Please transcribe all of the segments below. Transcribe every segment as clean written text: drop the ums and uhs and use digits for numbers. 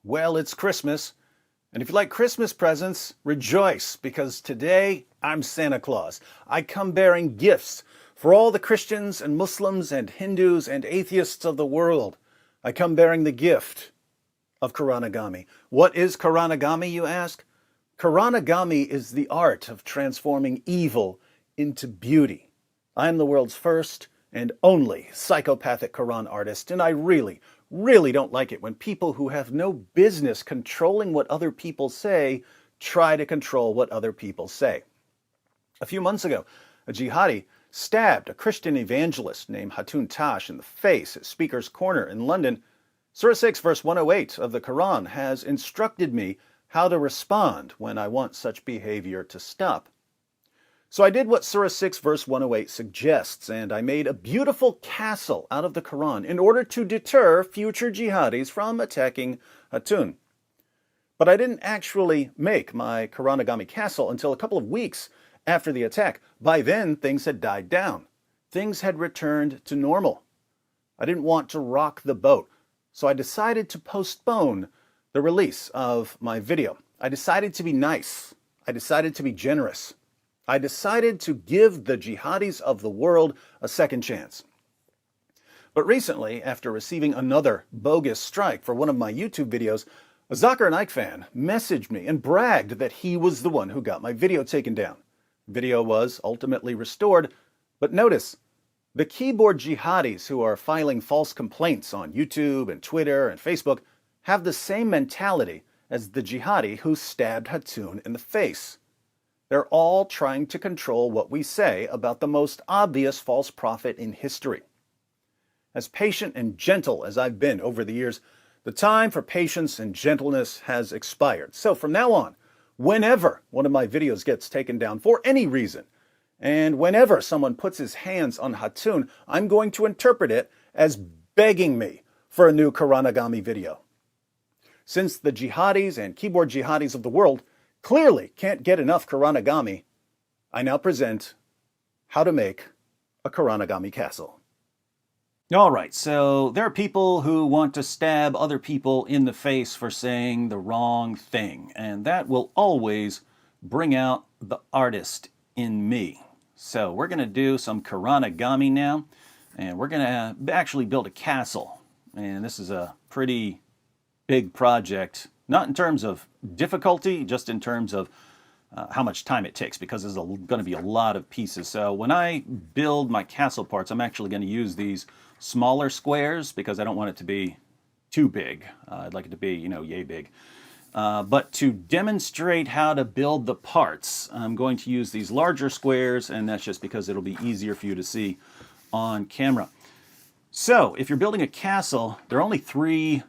Well, it's Christmas. And if you like Christmas presents, rejoice, because today I'm Santa Claus. I come bearing gifts for all the Christians and Muslims and Hindus and atheists of the world. I come bearing the gift of Koronagami. What is Koronagami, you ask? Koronagami is the art of transforming evil into beauty. I am the world's first and only psychopathic Quran artist, and I really don't like it when people who have no business controlling what other people say try to control what other people say. A few months ago, a jihadi stabbed a Christian evangelist named Hatun Tash in the face at Speaker's Corner in London. Surah 6 verse 108 of the Quran has instructed me how to respond when I want such behavior to stop. So I did what Surah 6 verse 108 suggests, and I made a beautiful castle out of the Quran in order to deter future jihadis from attacking Hatun. But I didn't actually make my Koronagami castle until a couple of weeks after the attack. By then, things had died down. Things had returned to normal. I didn't want to rock the boat, so I decided to postpone the release of my video. I decided to be nice. I decided to be generous. I decided to give the jihadis of the world a second chance. But recently, after receiving another bogus strike for one of my YouTube videos, a Zakir Naik fan messaged me and bragged that he was the one who got my video taken down. Video was ultimately restored, but notice, the keyboard jihadis who are filing false complaints on YouTube and Twitter and Facebook have the same mentality as the jihadi who stabbed Hatun in the face. They're all trying to control what we say about the most obvious false prophet in history. As patient and gentle as I've been over the years, the time for patience and gentleness has expired. So from now on, whenever one of my videos gets taken down for any reason, and whenever someone puts his hands on Hatun, I'm going to interpret it as begging me for a new Koronagami video. Since the jihadis and keyboard jihadis of the world clearly can't get enough Koronagami, I now present how to make a Koronagami castle. All right, so there are people who want to stab other people in the face for saying the wrong thing, and that will always bring out the artist in me. So we're going to do some Koronagami now, and we're going to actually build a castle. And this is a pretty big project, not in terms of difficulty, just in terms of how much time it takes, because there's going to be a lot of pieces. So when I build my castle parts, I'm actually going to use these smaller squares because I don't want it to be too big. I'd like it to be, yay big. But to demonstrate how to build the parts, I'm going to use these larger squares, and that's just because it'll be easier for you to see on camera. So if you're building a castle, there are only three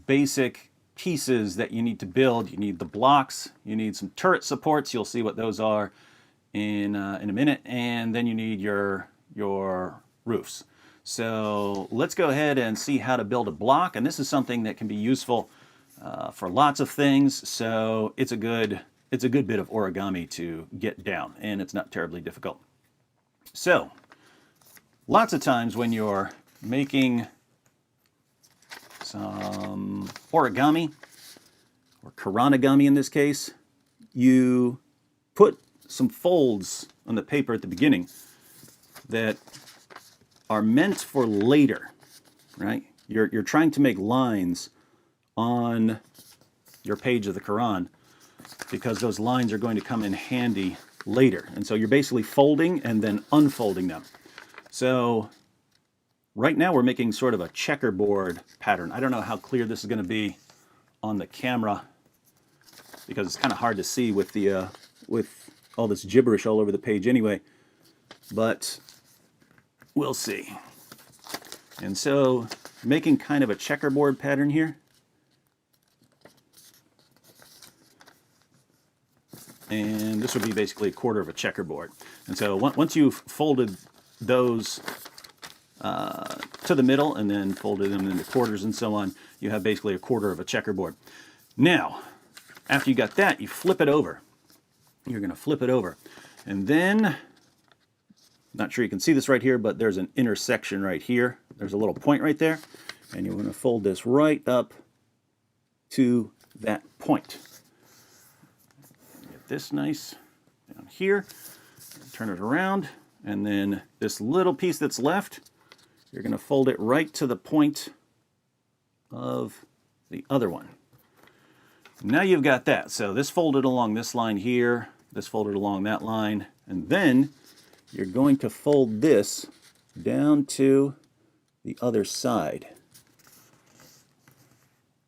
basic pieces that you need to build. You need the blocks, you need some turret supports, you'll see what those are in a minute, and then you need your roofs. So let's go ahead and see how to build a block, and this is something that can be useful for lots of things, so it's a good bit of origami to get down, and it's not terribly difficult. So lots of times when you're making some origami, or Koronagami in this case, you put some folds on the paper at the beginning that are meant for later, right? You're trying to make lines on your page of the Quran because those lines are going to come in handy later. And so you're basically folding and then unfolding them. So right now we're making sort of a checkerboard pattern. I don't know how clear this is going to be on the camera because it's kind of hard to see with the with all this gibberish all over the page anyway, but we'll see. And so making kind of a checkerboard pattern here. And this would be basically a quarter of a checkerboard. And so once you've folded those to the middle and then folded them into quarters and so on, you have basically a quarter of a checkerboard. Now, after you got that, you flip it over. You're going to flip it over. And then, not sure you can see this right here, but there's an intersection right here. There's a little point right there. And you're going to fold this right up to that point. Get this nice down here, turn it around, and then this little piece that's left, you're going to fold it right to the point of the other one. Now you've got that. So this folded along this line here, this folded along that line, and then you're going to fold this down to the other side.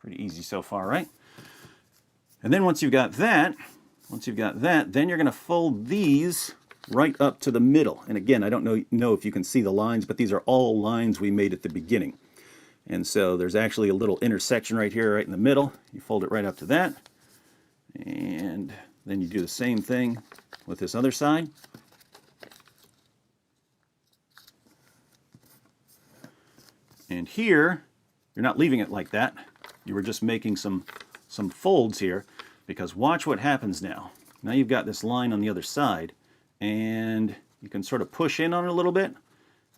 Pretty easy so far, right? And then once you've got that, then you're going to fold these right up to the middle. And again, I don't know if you can see the lines, but these are all lines we made at the beginning. And so there's actually a little intersection right here, right in the middle. You fold it right up to that. And then you do the same thing with this other side. And here, you're not leaving it like that. You were just making some folds here, because watch what happens now. Now you've got this line on the other side, and you can sort of push in on it a little bit,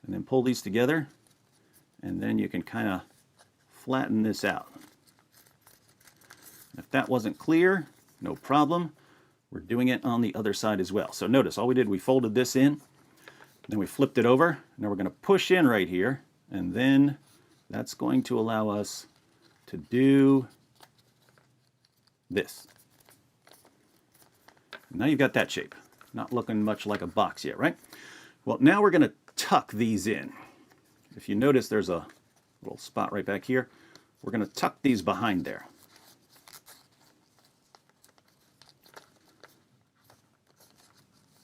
and then pull these together, and then you can kind of flatten this out. If that wasn't clear, no problem. We're doing it on the other side as well. So notice, all we did, we folded this in, then we flipped it over. Now we're going to push in right here, and then that's going to allow us to do this. Now you've got that shape. Not looking much like a box yet, right? Well, now we're going to tuck these in. If you notice, there's a little spot right back here. We're going to tuck these behind there.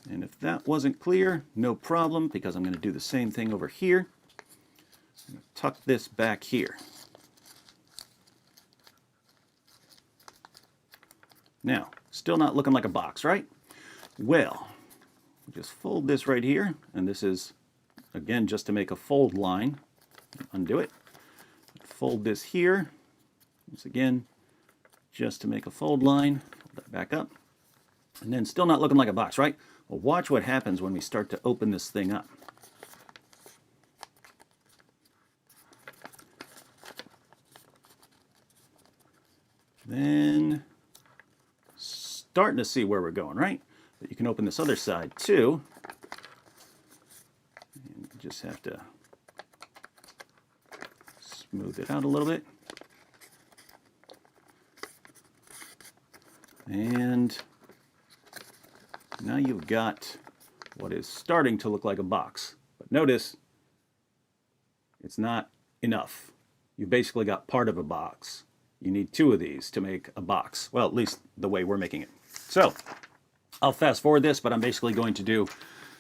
And if that wasn't clear, no problem, because I'm going to do the same thing over here. I'm going to tuck this back here. Now, still not looking like a box, right? Well, just fold this right here, and this is, again, just to make a fold line. Undo it. Fold this here. Once again, just to make a fold line. Fold that back up. And then still not looking like a box, right? Well, watch what happens when we start to open this thing up. Then, starting to see where we're going, right? But you can open this other side too. And you just have to smooth it out a little bit. And now you've got what is starting to look like a box. But notice, it's not enough. You've basically got part of a box. You need two of these to make a box. Well, at least the way we're making it. So, I'll fast forward this, but I'm basically going to do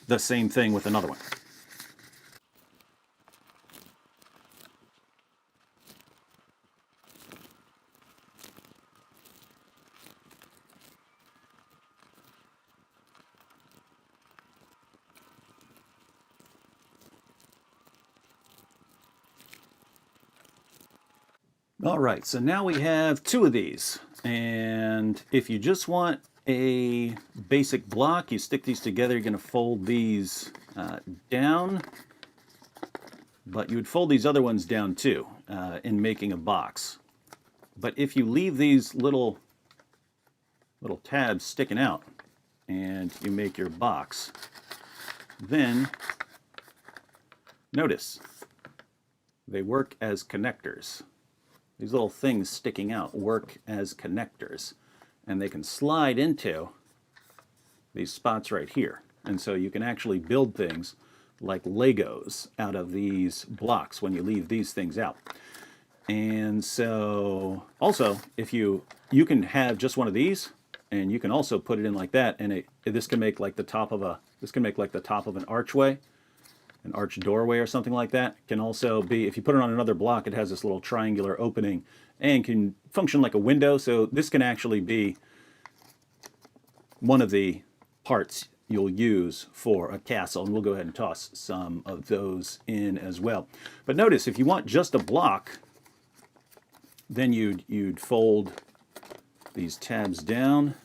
the same thing with another one. All right, so now we have two of these. And if you just want a basic block, you stick these together, you're going to fold these down. But you would fold these other ones down too in making a box. But if you leave these little tabs sticking out and you make your box, then notice they work as connectors. These little things sticking out work as connectors, and they can slide into these spots right here. And so you can actually build things like Legos out of these blocks when you leave these things out. And so also, if you can have just one of these, and you can also put it in like that, and this can make like the top of an archway. An arch doorway or something like that. Can also be, if you put it on another block, it has this little triangular opening and can function like a window. So this can actually be one of the parts you'll use for a castle. And we'll go ahead and toss some of those in as well. But notice, if you want just a block, then you'd fold these tabs down.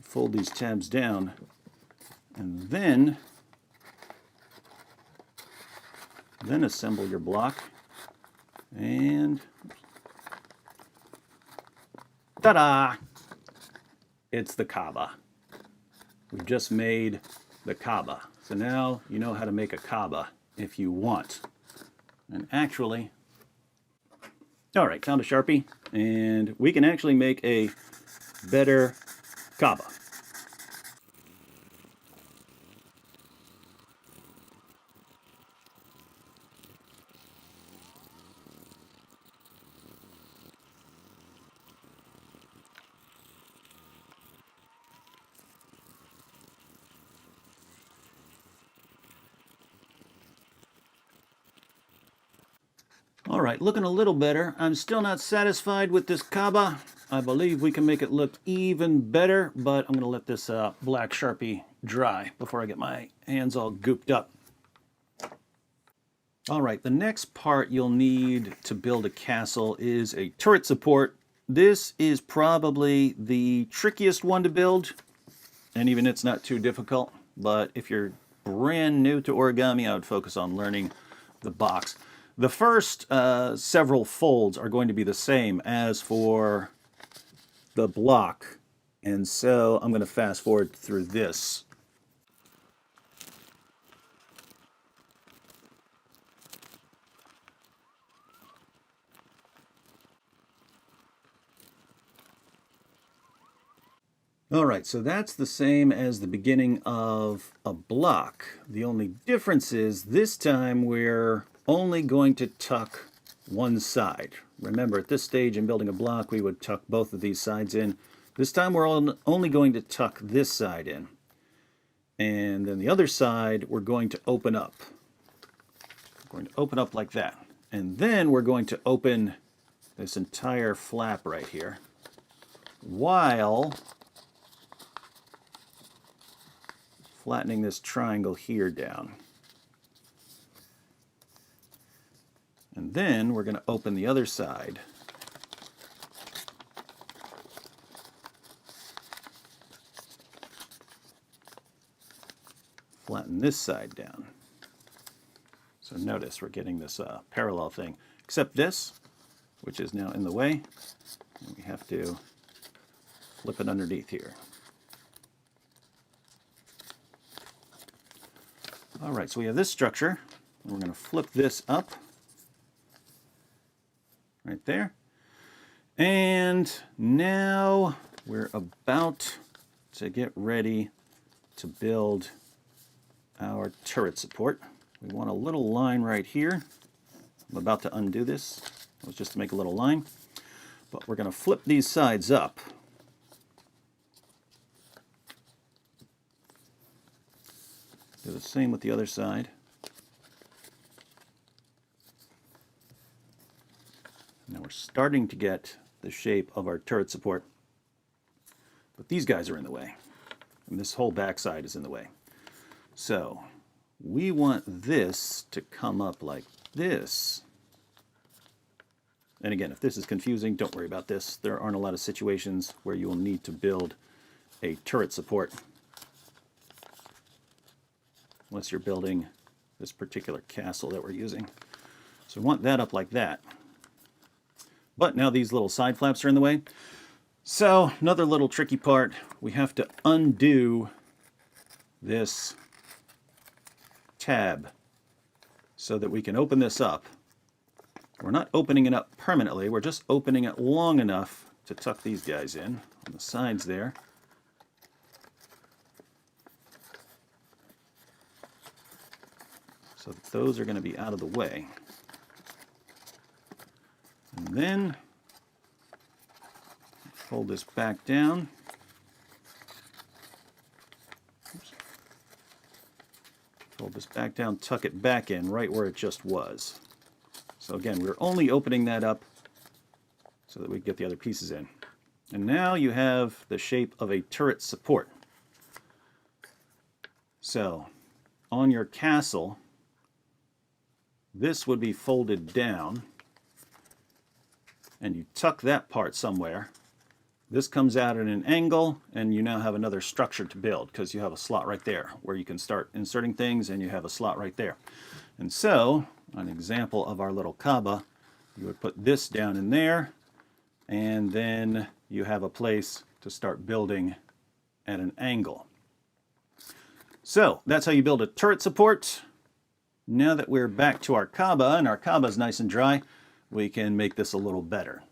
Fold these tabs down, And then assemble your block. And ta-da! It's the Kaaba. We've just made the Kaaba. So now you know how to make a Kaaba if you want. And actually, all right, found a Sharpie, and we can actually make a better Kaaba. All right, looking a little better. I'm still not satisfied with this Kaaba. I believe we can make it look even better, but I'm gonna let this black Sharpie dry before I get my hands all gooped up. All right, the next part you'll need to build a castle is a turret support. This is probably the trickiest one to build, and even it's not too difficult, but if you're brand new to origami, I would focus on learning the box. The first several folds are going to be the same as for the block, and so I'm going to fast forward through this. All right, so that's the same as the beginning of a block. The only difference is this time we're only going to tuck one side. Remember, at this stage in building a block, we would tuck both of these sides in. This time we're only going to tuck this side in. And then the other side, we're going to open up. We're going to open up like that. And then we're going to open this entire flap right here, while flattening this triangle here down. And then we're going to open the other side. Flatten this side down. So notice we're getting this parallel thing, except this, which is now in the way. And we have to flip it underneath here. All right, so we have this structure. And we're going to flip this up. Right there. And now we're about to get ready to build our turret support. We want a little line right here. I'm about to undo this. It was just to make a little line. But we're going to flip these sides up. Do the same with the other side. Now we're starting to get the shape of our turret support, but these guys are in the way, and this whole backside is in the way. So we want this to come up like this. And again, if this is confusing, don't worry about this. There aren't a lot of situations where you will need to build a turret support unless you're building this particular castle that we're using. So we want that up like that. But now these little side flaps are in the way. So another little tricky part, we have to undo this tab so that we can open this up. We're not opening it up permanently, we're just opening it long enough to tuck these guys in on the sides there. So that those are going to be out of the way. And then fold this back down. Oops. Fold this back down, tuck it back in right where it just was. So again, we're only opening that up so that we get the other pieces in. And now you have the shape of a turret support. So on your castle, this would be folded down, and you tuck that part somewhere, This comes out at an angle, and you now have another structure to build because you have a slot right there where you can start inserting things, and you have a slot right there. And so, an example of our little Kaaba, you would put this down in there, and then you have a place to start building at an angle. So that's how you build a turret support. Now that we're back to our Kaaba, and our Kaaba is nice and dry, we can make this a little better.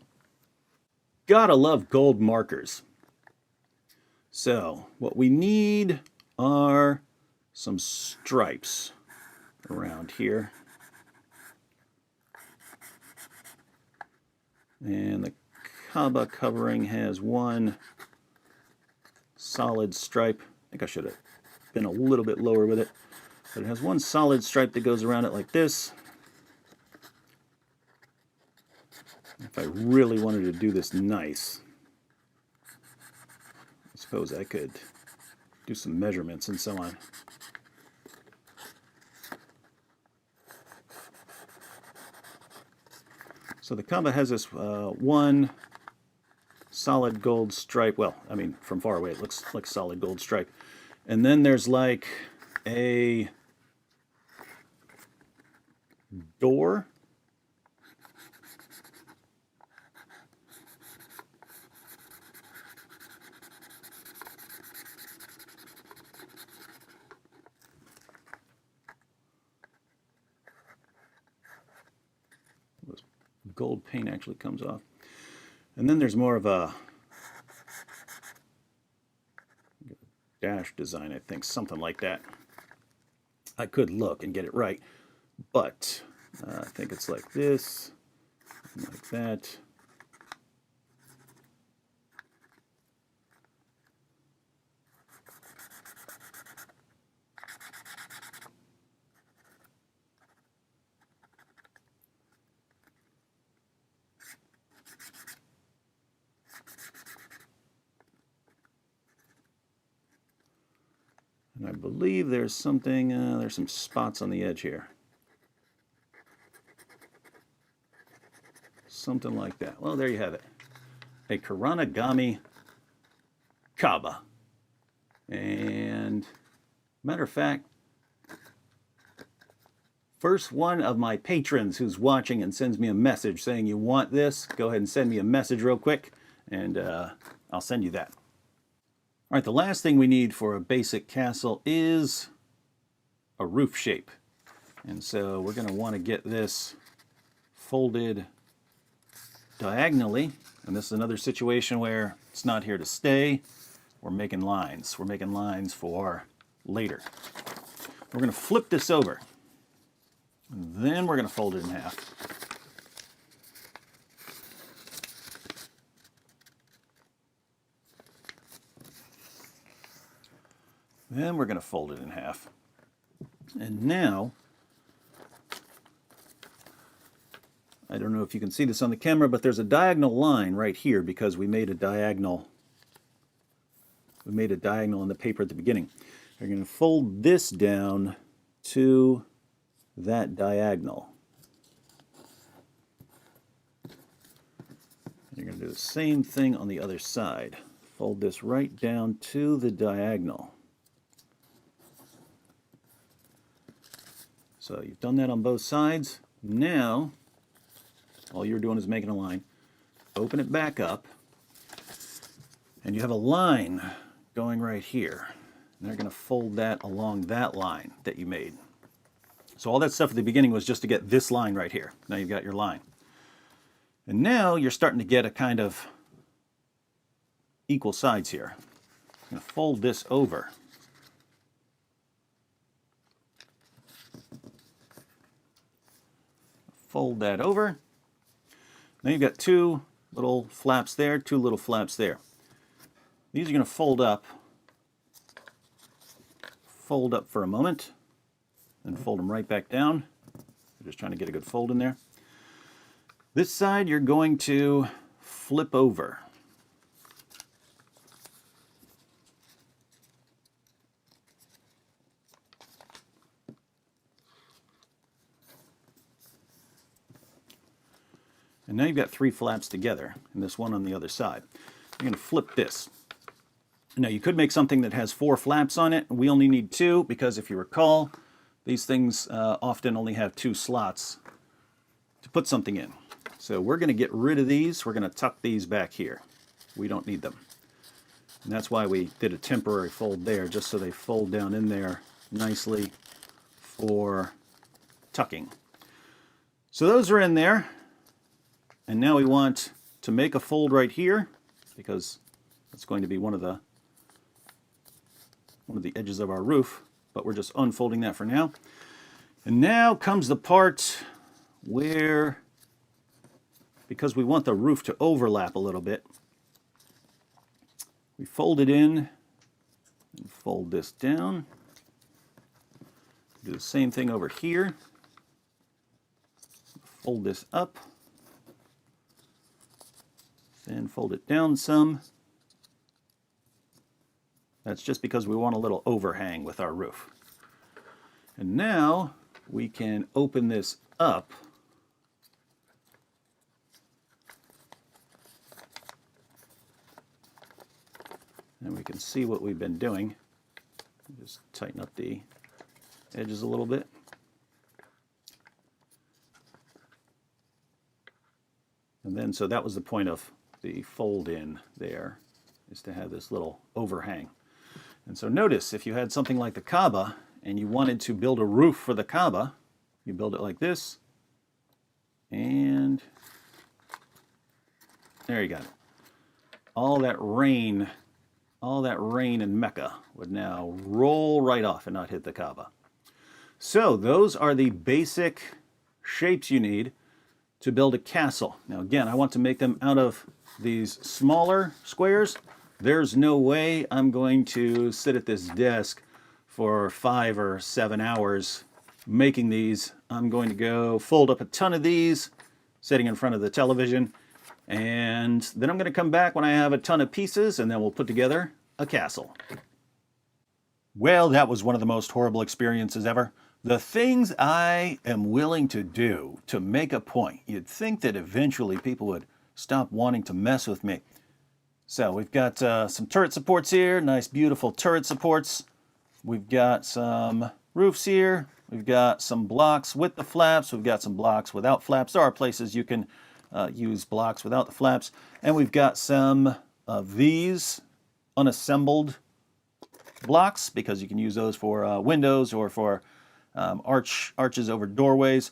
Gotta love gold markers. So what we need are some stripes around here. And the Kaaba covering has one solid stripe. I think I should have been a little bit lower with it. But it has one solid stripe that goes around it like this. If I really wanted to do this nice, I suppose I could do some measurements and so on. So the Kaaba has this one solid gold stripe. Well, I mean, from far away it looks like solid gold stripe. And then there's like a door. This gold paint actually comes off. And then there's more of a dash design, I think, something like that. I could look and get it right, but I think it's like this, like that. And I believe there's something, there's some spots on the edge here. Something like that. Well, there you have it. A Origami Kaaba. And matter of fact, first one of my patrons who's watching and sends me a message saying you want this, go ahead and send me a message real quick, and I'll send you that. All right, the last thing we need for a basic castle is a roof shape. And so we're going to want to get this folded diagonally. And this is another situation where it's not here to stay. We're making lines. We're making lines for later. We're going to flip this over. And then we're going to fold it in half. Then we're going to fold it in half. And now, I don't know if you can see this on the camera, but there's a diagonal line right here because we made a diagonal. We made a diagonal in the paper at the beginning. We're going to fold this down to that diagonal. And you're going to do the same thing on the other side. Fold this right down to the diagonal. So you've done that on both sides. Now, all you're doing is making a line. Open it back up. And you have a line going right here. And they're going to fold that along that line that you made. So all that stuff at the beginning was just to get this line right here. Now you've got your line. And now you're starting to get a kind of equal sides here. I'm going to fold this over. Fold that over. Now you've got two little flaps there, two little flaps there. These are going to fold up for a moment, and fold them right back down. We're just trying to get a good fold in there. This side you're going to flip over. And now you've got three flaps together, and this one on the other side. You're going to flip this. Now, you could make something that has 4 flaps on it. We only need 2 because if you recall, these things often only have 2 slots to put something in. So we're going to get rid of these. We're going to tuck these back here. We don't need them. And that's why we did a temporary fold there, just so they fold down in there nicely for tucking. So those are in there. And now we want to make a fold right here, because it's going to be one of the edges of our roof, but we're just unfolding that for now. And now comes the part where, because we want the roof to overlap a little bit, we fold it in and fold this down. Do the same thing over here. Fold this up. Then fold it down some. That's just because we want a little overhang with our roof. And now we can open this up. And we can see what we've been doing. Just tighten up the edges a little bit. And then, so that was the point of the fold in there, is to have this little overhang. And so notice, if you had something like the Kaaba and you wanted to build a roof for the Kaaba, you build it like this, and there you got it. All that rain in Mecca would now roll right off and not hit the Kaaba. So those are the basic shapes you need to build a castle. Now again, I want to make them out of these smaller squares. There's no way I'm going to sit at this desk for 5 or 7 hours making these. I'm going to go fold up a ton of these, sitting in front of the television, and then I'm going to come back when I have a ton of pieces, and then we'll put together a castle. Well, that was one of the most horrible experiences ever. The things I am willing to do to make a point. You'd think that eventually people would stop wanting to mess with me. So we've got some turret supports here, nice beautiful turret supports. We've got some roofs here. We've got some blocks with the flaps. We've got some blocks without flaps. There are places you can use blocks without the flaps. And we've got some of these unassembled blocks, because you can use those for windows or for arches over doorways.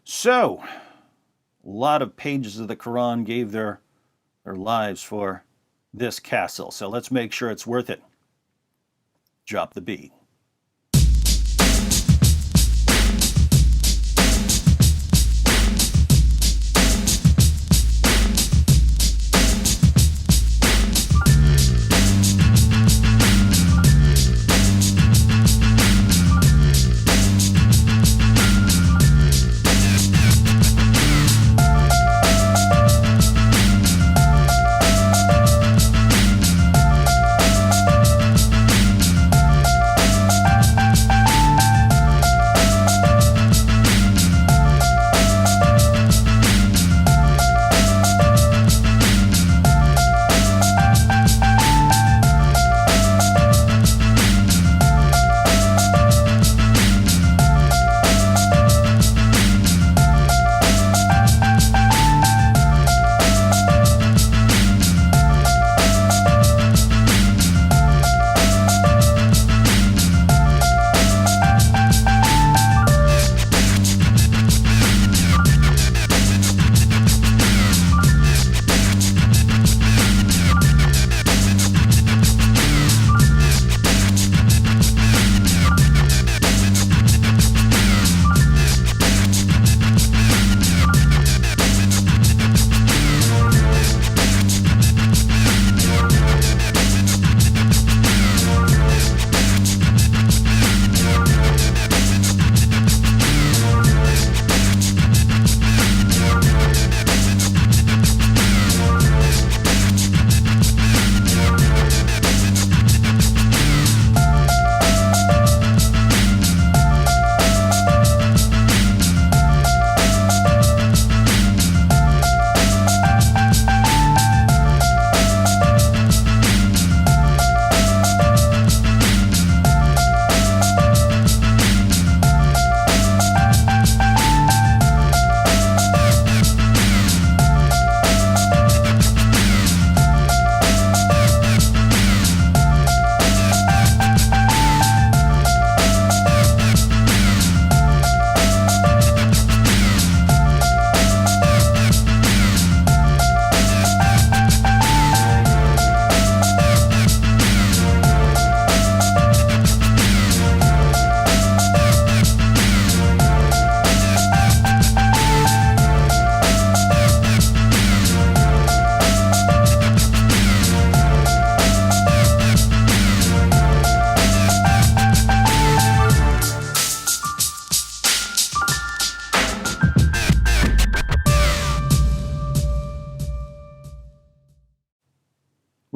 So a lot of pages of the Quran gave their lives for this castle. So let's make sure it's worth it. Drop the beat.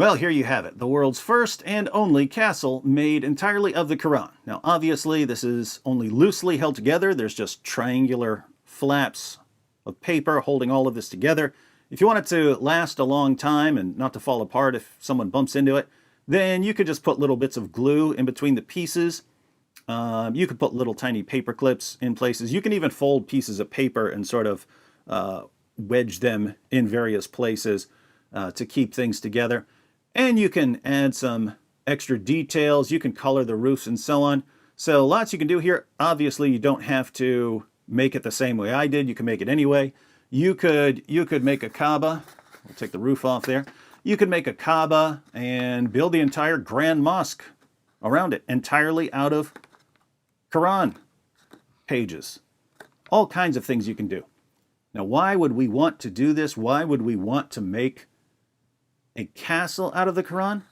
Well, here you have it, the world's first and only castle made entirely of the Quran. Now, obviously, this is only loosely held together. There's just triangular flaps of paper holding all of this together. If you want it to last a long time and not to fall apart if someone bumps into it, then you could just put little bits of glue in between the pieces. You could put little tiny paper clips in places. You can even fold pieces of paper and sort of wedge them in various places to keep things together. And you can add some extra details. You can color the roofs and so on. So lots you can do here. Obviously, you don't have to make it the same way I did. You can make it anyway. You could make a Kaaba. We'll take the roof off there. You could make a Kaaba and build the entire Grand Mosque around it entirely out of Quran pages. All kinds of things you can do. Now, why would we want to do this? Why would we want to make a castle out of the Quran?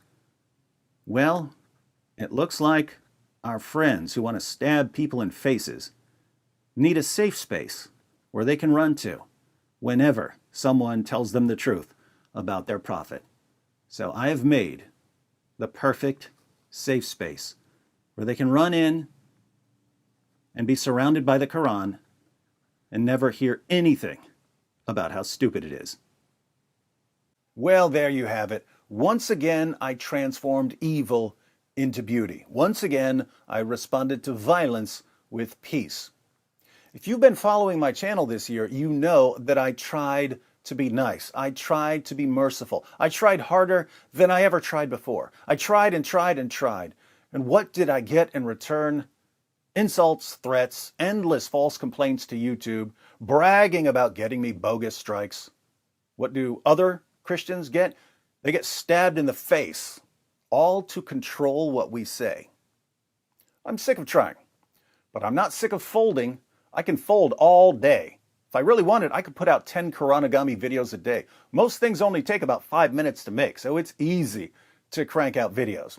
Well, it looks like our friends who want to stab people in faces need a safe space where they can run to whenever someone tells them the truth about their prophet. So I have made the perfect safe space where they can run in and be surrounded by the Quran and never hear anything about how stupid it is. Well, there you have it. Once again, I transformed evil into beauty. Once again, I responded to violence with peace. If you've been following my channel this year, you know that I tried to be nice. I tried to be merciful. I tried harder than I ever tried before. I tried and tried and tried. And what did I get in return? Insults, threats, endless false complaints to YouTube, bragging about getting me bogus strikes. What do other Christians get? They get stabbed in the face, all to control what we say. I'm sick of trying, but I'm not sick of folding. I can fold all day. If I really wanted, I could put out 10 Origami videos a day. Most things only take about 5 minutes to make, so it's easy to crank out videos.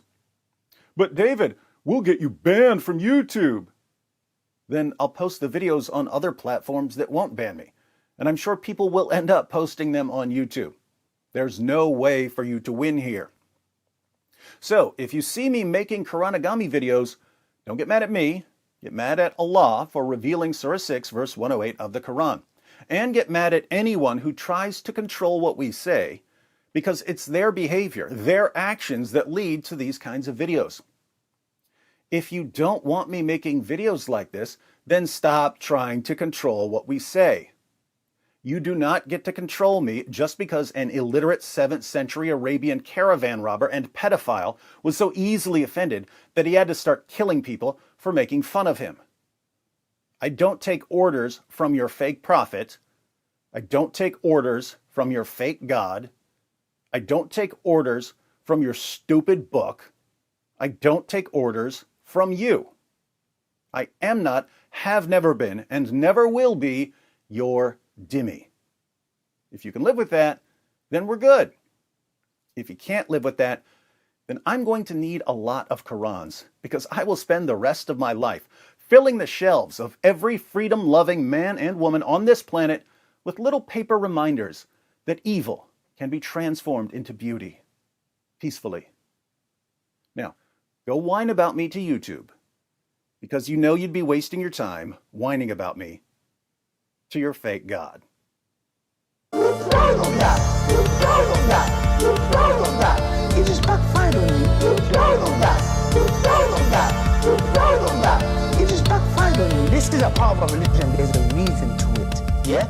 But David, we'll get you banned from YouTube. Then I'll post the videos on other platforms that won't ban me. And I'm sure people will end up posting them on YouTube. There's no way for you to win here. So if you see me making Origami videos, don't get mad at me. Get mad at Allah for revealing Surah 6, verse 108 of the Quran. And get mad at anyone who tries to control what we say, because it's their behavior, their actions that lead to these kinds of videos. If you don't want me making videos like this, then stop trying to control what we say. You do not get to control me just because an illiterate 7th century Arabian caravan robber and pedophile was so easily offended that he had to start killing people for making fun of him. I don't take orders from your fake prophet. I don't take orders from your fake God. I don't take orders from your stupid book. I don't take orders from you. I am not, have never been, and never will be your dhimmi. If you can live with that, then we're good. If you can't live with that, then I'm going to need a lot of Qurans, because I will spend the rest of my life filling the shelves of every freedom-loving man and woman on this planet with little paper reminders that evil can be transformed into beauty, peacefully. Now, go whine about me to YouTube, because you know you'd be wasting your time whining about me to your fake God. It just backfired on you. It just backfired on you. This is a part of a religion. There's a reason to it. Yeah?